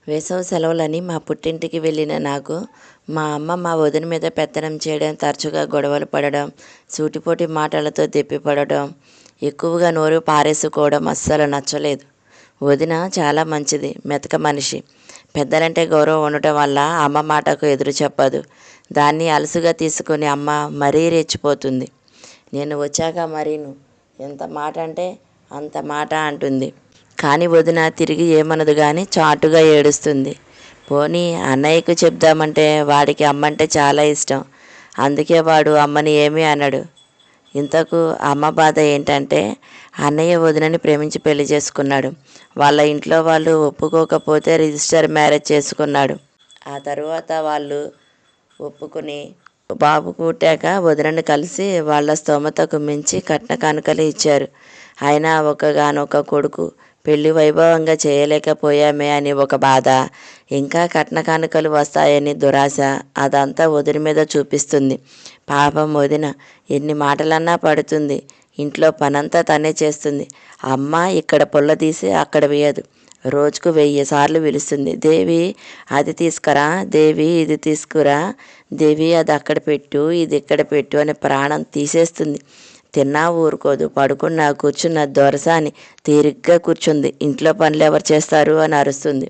వేసవి సెలవులని మా పుట్టింటికి వెళ్ళిన నాకు మా అమ్మ మా వదిన మీద పెత్తనం చేయడం, తరచుగా గొడవలు పడడం, సూటిపోటి మాటలతో దెప్పిపడడం, ఎక్కువగా నోరు పారేసుకోవడం అస్సలు నచ్చలేదు. వదిన చాలా మంచిది, మెతక మనిషి. పెద్దలంటే గౌరవం ఉండటం వల్ల అమ్మ మాటకు ఎదురు చెప్పదు. దాన్ని అలసుగా తీసుకుని అమ్మ మరీ రెచ్చిపోతుంది. నేను వచ్చాక మరీను ఎంత మాట అంటే అంత మాట అంటుంది. కానీ వదిన తిరిగి ఏమనదు కానీ చాటుగా ఏడుస్తుంది. పోనీ అన్నయ్యకు చెప్దామంటే వాడికి అమ్మంటే చాలా ఇష్టం. అందుకే వాడు అమ్మని ఏమీ అనడు. ఇంతకు అమ్మ బాధ ఏంటంటే అన్నయ్య వదినని ప్రేమించి పెళ్లి చేసుకున్నాడు. వాళ్ళ ఇంట్లో వాళ్ళు ఒప్పుకోకపోతే రిజిస్టర్ మ్యారేజ్ చేసుకున్నాడు. ఆ తరువాత వాళ్ళు ఒప్పుకుని బాబు పుట్టాక వదినని కలిసి వాళ్ళ స్తోమతకు మించి కట్న కానుకలు ఇచ్చారు. అయినా ఒకగానొక కొడుకు, పెళ్లి వైభవంగా చేయలేకపోయామే అని ఒక బాధ, ఇంకా కట్న కానుకలు వస్తాయని దురాశ, అదంతా వదిన మీద చూపిస్తుంది. పాపం వదిన ఎన్ని మాటలన్నా పడుతుంది. ఇంట్లో పనంతా తనే చేస్తుంది. అమ్మ ఇక్కడ పొల్ల తీసి అక్కడ వేయదు. రోజుకు 1000 సార్లు పిలుస్తుంది. దేవి అది తీసుకురా, దేవి ఇది తీసుకురా, దేవి అది అక్కడ పెట్టు, ఇది ఇక్కడ పెట్టు అని ప్రాణం తీసేస్తుంది. తిన్నా ఊరుకోదు, పడుకున్నా కూర్చున్న దొరసాని తీరిగ్గా కూర్చుంది. ఇంట్లో పనులు ఎవరు చేస్తారు అని అరుస్తుంది.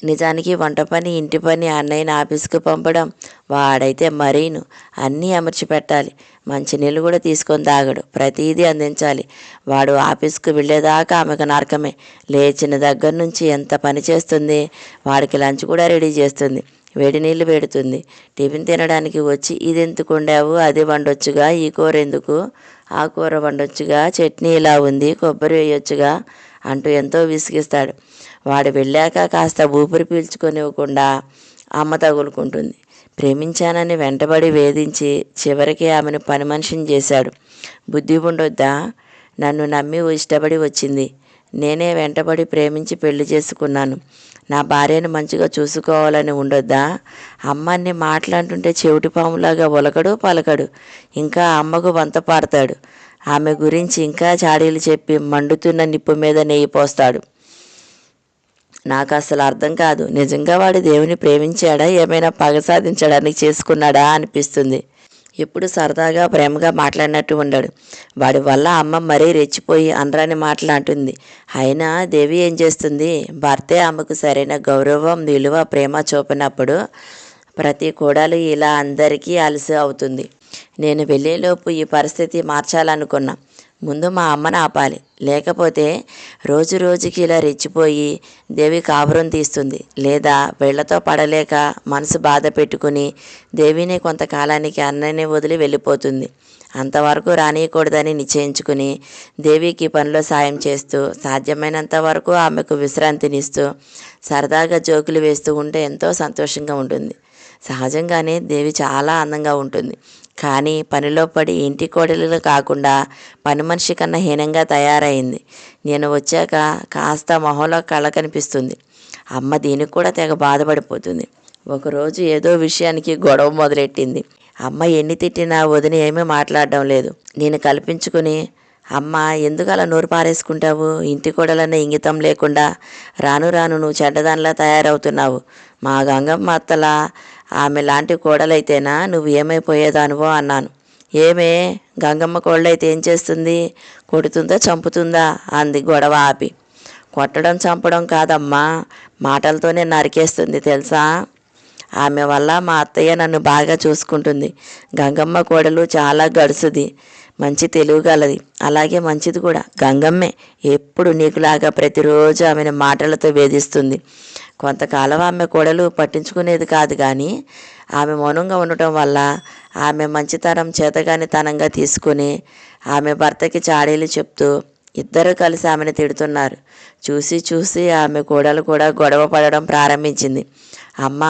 నిజానికి వంట పని, ఇంటి పని అన్నయ్యని ఆఫీస్కి పంపడం, వాడైతే మరీను అన్నీ అమర్చి పెట్టాలి. మంచినీళ్ళు కూడా తీసుకొని తాగడు, ప్రతిదీ అందించాలి. వాడు ఆఫీస్కి వెళ్ళేదాకా ఆమెకు నరకమే. లేచిన దగ్గర నుంచి ఎంత పని చేస్తుంది. వాడికి లంచ్ కూడా రెడీ చేస్తుంది, వేడి నీళ్ళు పెడుతుంది. టిఫిన్ తినడానికి వచ్చి ఇది ఎందుకు వండావు, అది వండొచ్చుగా, ఈ కూర ఎందుకు, ఆ కూర వండొచ్చుగా, చట్నీ ఇలా ఉంది, కొబ్బరి వేయొచ్చుగా అంటూ ఎంతో విసిగిస్తాడు. వాడు వెళ్ళాక కాస్త ఊపిరి పీల్చుకొనివ్వకుండా అమ్మ తగులుకుంటుంది. ప్రేమించానని వెంటబడి వేధించి చివరికి ఆమెను పని మనిషిని చేశాడు. బుద్ధి ఉండొద్దా? నన్ను నమ్మి ఇష్టపడి వచ్చింది. నేనే వెంటబడి ప్రేమించి పెళ్లి చేసుకున్నాను. నా భార్యను మంచిగా చూసుకోవాలని ఉండొద్దా? అమ్మని మాట్లాడుతుంటే చెవిటి పాములాగా ఒలకడు పలకడు. ఇంకా అమ్మకు వంత పాడతాడు. ఆమె గురించి ఇంకా చాడీలు చెప్పి మండుతున్న నిప్పు మీద నెయ్యి పోస్తాడు. నాకు అసలు అర్థం కాదు. నిజంగా వాడు దేవుని ప్రేమించాడా, ఏమైనా పగ సాధించడానికి చేసుకున్నాడా అనిపిస్తుంది. ఎప్పుడు సరదాగా ప్రేమగా మాట్లాడినట్టు ఉండడు. వాడి వల్ల అమ్మ మరీ రెచ్చిపోయి అనరాని మాట్లాడుతుంది. అయినా దేవి ఏం చేస్తుంది? భర్తే ఆమెకు సరైన గౌరవం, విలువ, ప్రేమ చూపినప్పుడు ప్రతి కోడలు ఇలా అందరికీ అలసి అవుతుంది. నేను వెళ్ళేలోపు ఈ పరిస్థితి మార్చాలనుకున్నా. ముందు మా అమ్మని ఆపాలి, లేకపోతే రోజు రోజుకి ఇలా రెచ్చిపోయి దేవి కాపురం తీస్తుంది. లేదా వీళ్లతో పడలేక మనసు బాధ పెట్టుకుని దేవిని కొంతకాలానికి అన్నని వదిలి వెళ్ళిపోతుంది. అంతవరకు రానియకూడదని నిశ్చయించుకుని దేవికి పనిలో సాయం చేస్తూ సాధ్యమైనంత వరకు ఆమెకు విశ్రాంతినిస్తూ సరదాగా జోకులు వేస్తూ ఉంటే ఎంతో సంతోషంగా ఉంటుంది. సహజంగానే దేవి చాలా అందంగా ఉంటుంది. కానీ పనిలో పడి ఇంటి కోడలిగా కాకుండా పని మనిషి కన్నా హీనంగా తయారైంది. నేను వచ్చాక కాస్త మొహంలో కళ కనిపిస్తుంది. అమ్మ దీనికి కూడా తెగ బాధపడిపోతుంది. ఒకరోజు ఏదో విషయానికి గొడవ మొదలెట్టింది. అమ్మ ఎన్ని తిట్టినా వదిన ఏమీ మాట్లాడడం లేదు. నేను కల్పించుకుని, అమ్మ ఎందుకు అలా నోరు పారేసుకుంటావు? ఇంటి కోడలన్న ఇంగితం లేకుండా రాను రాను నువ్వు చెడ్డదానిలా తయారవుతున్నావు. మా గంగమ్మ అత్తలా ఆమె లాంటి కోడలైతేనా నువ్వు ఏమైపోయేదానువో అన్నాను. ఏమే, గంగమ్మ కోడలైతే ఏం చేస్తుంది? కొడుతుందా, చంపుతుందా అంది గొడవ ఆపి. కొట్టడం చంపడం కాదమ్మా, మాటలతోనే నరికేస్తుంది తెలుసా. ఆమె వల్ల మా అత్తయ్య నన్ను బాగా చూసుకుంటుంది. గంగమ్మ కోడలు చాలా గడుసుది, మంచి తెలివిగలది, అలాగే మంచిది కూడా. గంగమ్మే ఎప్పుడు నీకులాగా ప్రతిరోజు ఆమెను మాటలతో వేధిస్తుంది. కొంతకాలం ఆమె కోడలు పట్టించుకునేది కాదు, కానీ ఆమె మౌనంగా ఉండటం వల్ల ఆమె మంచితనం చేతగానితనంగా తీసుకుని ఆమె భర్తకి చాడీలు చెప్తూ ఇద్దరు కలిసి ఆమెను తిడుతున్నారు. చూసి చూసి ఆమె కోడలు కూడా గొడవ పడడం ప్రారంభించింది. అమ్మ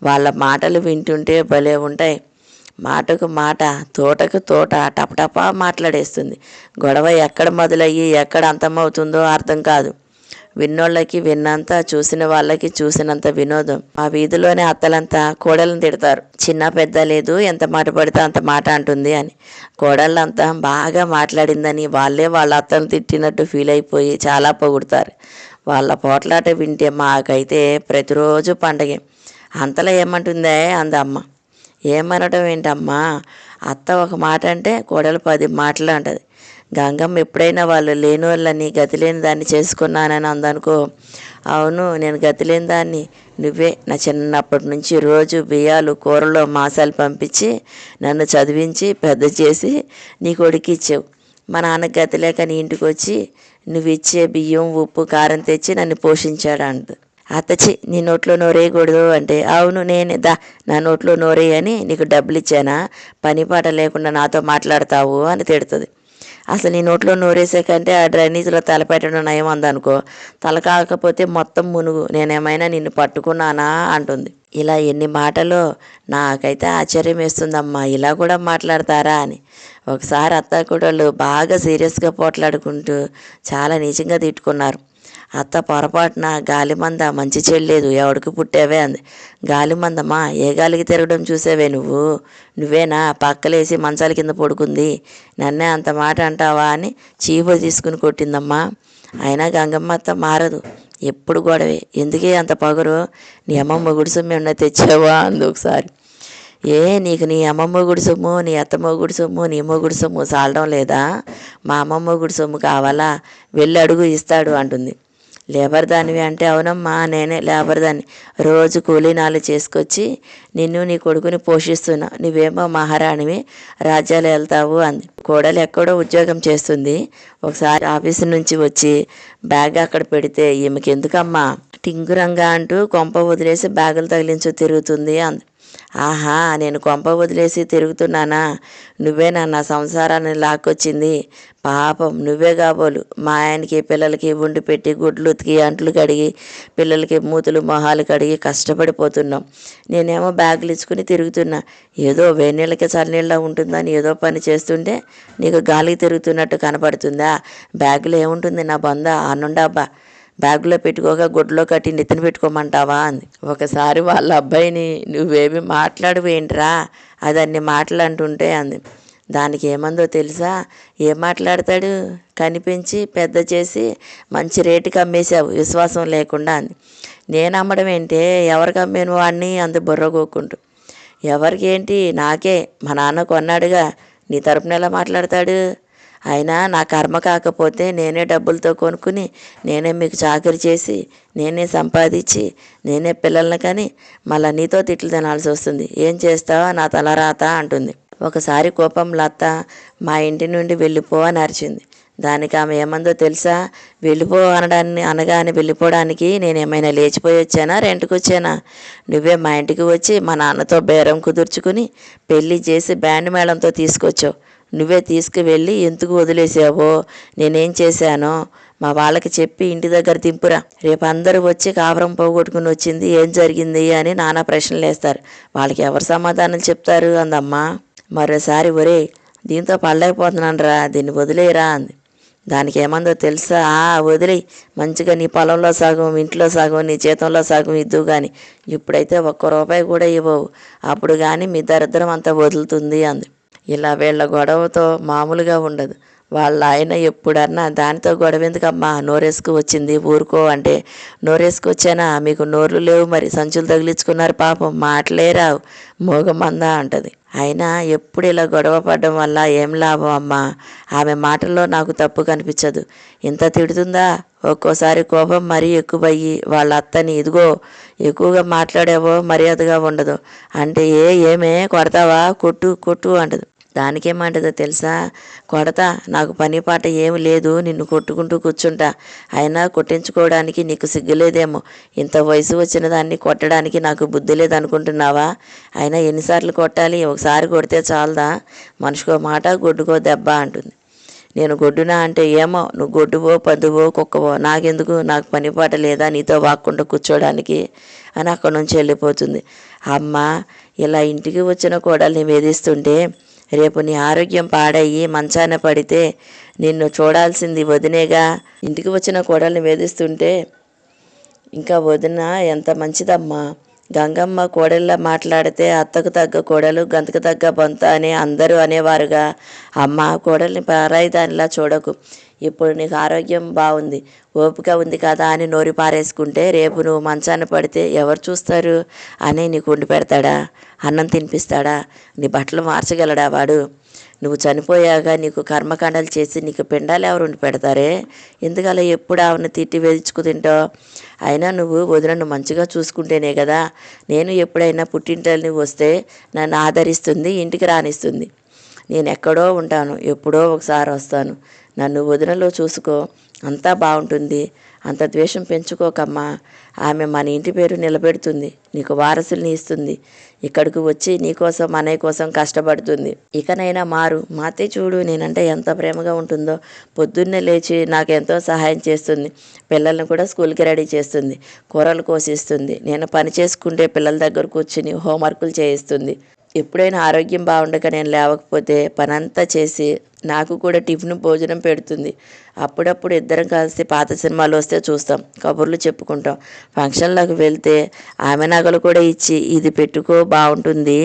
వాళ్ళ మాటలు వింటుంటే భలే ఉంటాయి. మాటకు మాట, తోటకు తోట టపటపా మాట్లాడేస్తుంది. గొడవ ఎక్కడ మొదలయ్యి ఎక్కడ అంతమవుతుందో అర్థం కాదు. విన్నోళ్ళకి విన్నంత, చూసిన వాళ్ళకి చూసినంత వినోదం. ఆ వీధిలోనే అత్తలంతా కోడలను తిడతారు. చిన్న పెద్ద లేదు, ఎంత మాట పడితే అంత మాట అంటుంది అని. కోడళ్ళంతా బాగా మాట్లాడిందని వాళ్ళే వాళ్ళ అత్తను తిట్టినట్టు ఫీల్ అయిపోయి చాలా పొగుడతారు. వాళ్ళ పోట్లాట వింటే మాకైతే ప్రతిరోజు పండగే. అంతలో ఏమంటుందే అందమ్మ. ఏమనడం ఏంటమ్మా, అత్త ఒక మాట అంటే కోడలు 10 మాటలు అంటది. గంగమ్మ ఎప్పుడైనా వాళ్ళు లేని వాళ్ళని గతి లేని దాన్ని చేసుకున్నానని అందనుకో, అవును నేను గతి లేని దాన్ని, నువ్వే నా చిన్నప్పటి నుంచి రోజు బియ్యాలు కూరలో మాసాలు పంపించి నన్ను చదివించి పెద్ద చేసి నీ కొడుకు ఇచ్చావు. మా నాన్నకి గతి లేక నీ ఇంటికి వచ్చి నువ్వు ఇచ్చే బియ్యం ఉప్పు కారం తెచ్చి నన్ను పోషించాడు అంట. అత్తచ్చి నీ నోట్లో నోరేయకూడదు అంటే, అవును నేనే నా నోట్లో నోరేయి అని నీకు డబ్బులు ఇచ్చానా, పని పాట లేకుండా నాతో మాట్లాడతావు అని తిడుతుంది. అసలు నీ నోట్లో నోరేసే కంటే ఆ డ్రైనేజీలో తల పెట్టడం నయం అందనుకో, తల కాకపోతే మొత్తం మునుగు, నేనేమైనా నిన్ను పట్టుకున్నానా అంటుంది. ఇలా ఎన్ని మాటలో నాకైతే ఆశ్చర్యం వేస్తుందమ్మా, ఇలా కూడా మాట్లాడతారా అని. ఒకసారి అత్తాకోడళ్ళు బాగా సీరియస్గా పోట్లాడుకుంటూ చాలా నీచంగా తిట్టుకున్నారు. అత్త పొరపాటున గాలిమంద మంచి చెల్లేదు ఎవడికి పుట్టావే అంది. గాలిమందమ్మా, ఏ గాలికి తిరగడం చూసావే నువ్వేనా పక్కలేసి మంచాల కింద పడుకుంది, నన్నే అంత మాట అంటావా అని చీపురు తీసుకుని కొట్టిందమ్మా. అయినా గంగమ్మ అత్త మారదు, ఎప్పుడు గొడవే. ఎందుకే అంత పగరు, నీ అమ్మమ్మ గుడిసొమ్మ ఏమన్నా తెచ్చావా అంది ఒకసారి. నీకు నీ అమ్మమ్మ గుడి సొమ్ము, నీ అత్తమ్మ గుడి సొమ్ము, నీ మొగుడి సొమ్ము సాలడం లేదా, మా అమ్మమ్మ గుడి సొమ్ము కావాలా, వెళ్ళి అడుగు ఇస్తాడు అంటుంది. లేబర్ దానివి అంటే, అవునమ్మా నేనే లేబర్ దాన్ని, రోజు కూలీనాలు చేసుకొచ్చి నిన్ను నీ కొడుకుని పోషిస్తున్నా, నువ్వేమో మహారాణివి రాజ్యాలు వెళ్తావు అంది. కోడలు ఎక్కడో ఉద్యోగం చేస్తుంది. ఒకసారి ఆఫీసు నుంచి వచ్చి బ్యాగ్ అక్కడ పెడితే, ఈమెకి ఎందుకమ్మా టింగురంగా అంటూ కొంప వదిలేసి బ్యాగులు తగిలించు తిరుగుతుంది అంది. ఆహా, నేను కొంప వదిలేసి తిరుగుతున్నానా, నువ్వే నా సంసారాన్ని లాక్కొచ్చింది, పాపం నువ్వే కాబోలు మా ఆయనకి పిల్లలకి వండి పెట్టి గుడ్లు ఉతికి అంట్లు కడిగి పిల్లలకి మూతులు మొహాలు కడిగి కష్టపడిపోతున్నాం. నేనేమో బ్యాగులు ఇచ్చుకుని తిరుగుతున్నా, ఏదో వేడినీళ్ళకి చల్లనీళ్ళ ఉంటుందని ఏదో పని చేస్తుంటే నీకు గాలికి తిరుగుతున్నట్టు కనపడుతుందా, బ్యాగులో ఏముంటుంది నా బొంద అన్నుండబ్బా, బ్యాగులో పెట్టుకోగా గుడ్లో కట్టి నెత్తిన పెట్టుకోమంటావా అంది. ఒకసారి వాళ్ళ అబ్బాయిని నువ్వేమి మాట్లాడవేంట్రా అది అన్ని మాటలు అంటుంటే అంది. దానికి ఏమందో తెలుసా, ఏం మాట్లాడతాడు, కనిపించి పెద్ద చేసి మంచి రేటుకి అమ్మేశావు విశ్వాసం లేకుండా అంది. నేను అమ్మడం ఏంటే, ఎవరికి అమ్మాను వాడిని అందు బుర్రగోక్కుంటూ. ఎవరికి ఏంటి, నాకే, మా నాన్న కొన్నాడుగా, నీ తరపున ఎలా మాట్లాడతాడు, అయినా నా కర్మ కాకపోతే నేనే డబ్బులతో కొనుక్కుని నేనే మీకు చాకరీ చేసి నేనే సంపాదించి నేనే పిల్లల్ని కానీ మళ్ళీ నీతో తిట్లు తినాల్సి వస్తుంది, ఏం చేస్తావా నా తలరాత అంటుంది. ఒకసారి కోపంలో అత్త మా ఇంటి నుండి వెళ్ళిపో అని అరిచింది. దానికి ఆమె ఏమందో తెలుసా, వెళ్ళిపో అనగానే వెళ్ళిపోవడానికి నేనేమైనా లేచిపోయి వచ్చానా, రెంట్కి వచ్చానా, నువ్వే మా ఇంటికి వచ్చి మా నాన్నతో బేరం కుదుర్చుకుని పెళ్ళి చేసి బ్యాండ్ మేళంతో తీసుకొచ్చావు, నువ్వే తీసుకువెళ్ళి ఎందుకు వదిలేసావో నేనేం చేశానో మా వాళ్ళకి చెప్పి ఇంటి దగ్గర దింపురా, రేపు అందరూ వచ్చి కాపురం పోగొట్టుకుని వచ్చింది ఏం జరిగింది అని నానా ప్రశ్నలు వేస్తారు, వాళ్ళకి ఎవరు సమాధానం చెప్తారు అందమ్మా. మరోసారి ఒరే దీంతో పడలేకపోతున్నాను రా, దీన్ని వదిలేరా అంది. దానికి ఏమందో తెలుసా, వదిలేయి, మంచిగా నీ పొలంలో సగం ఇంట్లో సగం నీ జీతంలో సగం ఇద్దు కానీ ఇప్పుడైతే ₹1 కూడా ఇవ్వవు, అప్పుడు కానీ మీ దరిద్రం అంతా వదులుతుంది అంది. ఇలా వీళ్ళ గొడవతో మామూలుగా ఉండదు. వాళ్ళ ఆయన ఎప్పుడన్నా దానితో గొడవ ఎందుకమ్మా, నోరేసుకు వచ్చింది ఊరుకో అంటే, నోరేసుకు వచ్చానా, మీకు నోర్లు లేవు మరి సంచులు తగిలించుకున్నారు పాపం మాటలే రావు మోగమందా అంటది. అయినా ఎప్పుడు ఇలా గొడవ పడడం వల్ల ఏం లాభం అమ్మా, ఆమె మాటల్లో నాకు తప్పు కనిపించదు, ఇంత తిడుతుందా. ఒక్కోసారి కోపం మరీ ఎక్కువయ్యి వాళ్ళ అత్తని ఇదిగో ఎక్కువగా మాట్లాడావో మర్యాదగా ఉండదు అంటే, ఏమే కొడతావా, కొట్టు కొట్టు అంటదు. దానికేమంటదో తెలుసా, కొడతా, నాకు పని పాట ఏమి లేదు, నిన్ను కొట్టుకుంటూ కూర్చుంటా, అయినా కొట్టించుకోవడానికి నీకు సిగ్గులేదేమో, ఇంత వయసు వచ్చిన దాన్ని కొట్టడానికి నాకు బుద్ధి లేదనుకుంటున్నావా, అయినా ఎన్నిసార్లు కొట్టాలి, ఒకసారి కొడితే చాలదా, మనిషికో మాట గొడ్డుకో దెబ్బ అంటుంది. నేను గొడ్డునా అంటే, ఏమో నువ్వు గొడ్డువో పందువో కుక్కవో నాకెందుకు, నాకు పని పాట లేదా నీతో వాక్కుండా కూర్చోడానికి అని అక్కడి నుంచి వెళ్ళిపోతుంది. అమ్మ ఇలా ఇంటికి వచ్చిన కోడల్ని వేధిస్తుంటే రేపు నీ ఆరోగ్యం పాడయ్యి మంచాన పడితే నిన్ను చూడాల్సింది వదినేగా, ఇంటికి వచ్చిన కోడల్ని వేధిస్తుంటే ఇంకా వదిన ఎంత మంచిదమ్మా, గంగమ్మ కోడలిలా మాట్లాడితే అత్తకు తగ్గ కోడలు గంతకు తగ్గ బొంత అని అందరూ అనేవారుగా. అమ్మ, కోడల్ని పరాయి దానిలా చూడకు. ఇప్పుడు నీకు ఆరోగ్యం బాగుంది, ఓపిక ఉంది కదా అని నోరు పారేసుకుంటే రేపు నువ్వు మంచాన పడితే ఎవరు చూస్తారు? అని నీకు వండి పెడతాడా? అన్నం తినిపిస్తాడా? నీ బట్టలు మార్చగలడా వాడు? నువ్వు చనిపోయాక నీకు కర్మకాండాలు చేసి నీకు పిండాలు ఎవరు వండి పెడతారే? ఎందుకలా ఎప్పుడు ఆవిడని తిట్టి వేధించుకు తింటావు? అయినా నువ్వు వదినను మంచిగా చూసుకుంటేనే కదా నేను ఎప్పుడైనా పుట్టింటిని వస్తే నన్ను ఆదరిస్తుంది, ఇంటికి రానిస్తుంది. నేను ఎక్కడో ఉంటాను, ఎప్పుడో ఒకసారి వస్తాను. నన్ను వదినలో చూసుకో, అంతా బాగుంటుంది. అంత ద్వేషం పెంచుకోకమ్మా. ఆమె మన ఇంటి పేరు నిలబెడుతుంది, నీకు వారసుల్ని ఇస్తుంది. ఇక్కడికి వచ్చి నీకోసం అన్నయ్య కోసం కష్టపడుతుంది. ఇకనైనా మారు. మా అత్తయ్య చూడు నేనంటే ఎంత ప్రేమగా ఉంటుందో. పొద్దున్నే లేచి నాకు ఎంతో సహాయం చేస్తుంది. పిల్లల్ని కూడా స్కూల్కి రెడీ చేస్తుంది, కూరలు కోసిస్తుంది. నేను పని చేసుకుంటే పిల్లల దగ్గర కూర్చుని హోంవర్కులు చేయిస్తుంది. ఎప్పుడైనా ఆరోగ్యం బాగుండక నేను లేవకపోతే పనంతా చేసి నాకు కూడా టిఫిన్ భోజనం పెడుతుంది. అప్పుడప్పుడు ఇద్దరం కలిసి పాత సినిమాలు వస్తే చూస్తాం, కబుర్లు చెప్పుకుంటాం. ఫంక్షన్లకు వెళ్తే ఆమె నగలు కూడా ఇచ్చి ఇది పెట్టుకో బాగుంటుంది,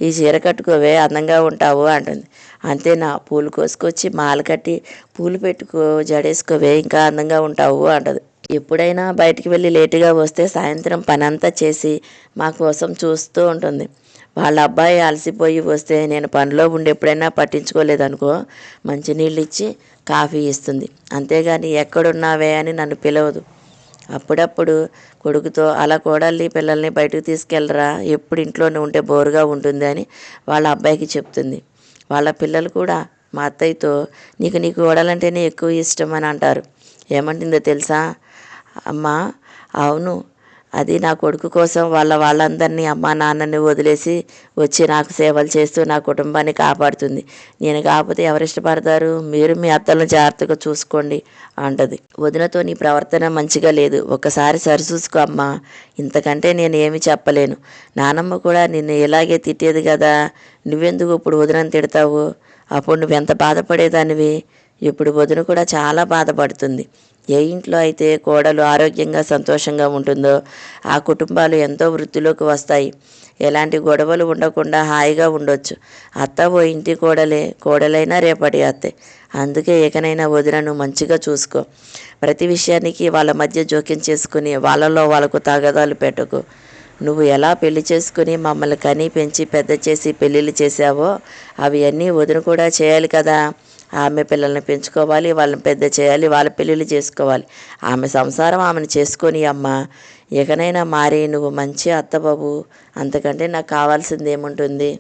ఈ చీర కట్టుకోవే అందంగా ఉంటావు అంటుంది. అంతేనా, పూలు కోసుకొచ్చి మాల కట్టి పూలు పెట్టుకో జడేసుకోవే ఇంకా అందంగా ఉంటావు అంటది. ఎప్పుడైనా బయటికి వెళ్ళి లేటుగా వస్తే సాయంత్రం పనంతా చేసి మా కోసం చూస్తూ ఉంటుంది. వాళ్ళ అబ్బాయి అలసిపోయి వస్తే నేను పనిలో ఉండి ఎప్పుడైనా పట్టించుకోలేదనుకో మంచినీళ్ళు ఇచ్చి కాఫీ ఇస్తుంది. అంతేగాని ఎక్కడున్నావే అని నన్ను పిలవదు. అప్పుడప్పుడు కొడుకుతో అలా కోడల్ని పిల్లల్ని బయటకు తీసుకెళ్ళరా, ఎప్పుడు ఇంట్లోనే ఉంటే బోరుగా ఉంటుంది అని వాళ్ళ అబ్బాయికి చెప్తుంది. వాళ్ళ పిల్లలు కూడా మా అత్తయ్యతో నీ కోడలంటేనే ఎక్కువ ఇష్టం అని అంటారు. ఏమంటుందో తెలుసా? అమ్మా, అవును, అది నా కొడుకు కోసం వాళ్ళందరినీ అమ్మా నాన్నని వదిలేసి వచ్చి నాకు సేవలు చేస్తూ నా కుటుంబాన్ని కాపాడుతుంది. నేను కాకపోతే ఎవరు ఇష్టపడతారు? మీరు మీ అత్తలను జాగ్రత్తగా చూసుకోండి అంటది. వదినతో నీ ప్రవర్తన మంచిగా లేదు, ఒక్కసారి సరిచూసుకో అమ్మా. ఇంతకంటే నేను ఏమి చెప్పలేను. నానమ్మ కూడా నిన్ను ఇలాగే తిట్టేది కదా, నువ్వెందుకు ఇప్పుడు వదినని తిడతావు? అప్పుడు నువ్వెంత బాధపడేదానివి. ఇప్పుడు వదిన కూడా చాలా బాధపడుతుంది. ఏ ఇంట్లో అయితే కోడలు ఆరోగ్యంగా సంతోషంగా ఉంటుందో ఆ కుటుంబాలు ఎంతో వృద్ధిలోకి వస్తాయి. ఎలాంటి గొడవలు ఉండకుండా హాయిగా ఉండొచ్చు. అత్త ఓ ఇంటి కోడలే, కోడలైనా రేపటి అత్తే. అందుకే ఇకనైనా వదినను మంచిగా చూసుకో. ప్రతి విషయానికి వాళ్ళ మధ్య జోక్యం చేసుకుని వాళ్ళలో వాళ్ళకు తగాదాలు పెట్టకు. నువ్వు ఎలా పెళ్లి చేసుకుని మమ్మల్ని కని పెంచి పెద్ద చేసి పెళ్ళిళ్ళు చేసావో అవి అన్నీ వదిన కూడా చేయాలి కదా. ఆమె పిల్లల్ని పెంచుకోవాలి, వాళ్ళని పెద్ద చేయాలి, వాళ్ళ పెళ్ళిళ్ళు చేసుకోవాలి. ఆమె సంసారం ఆమెను చేసుకొని అమ్మ. ఇకనైనా మారి నువ్వు మంచి అత్త బాబు, అంతకంటే నాకు కావాల్సింది ఏముంటుంది?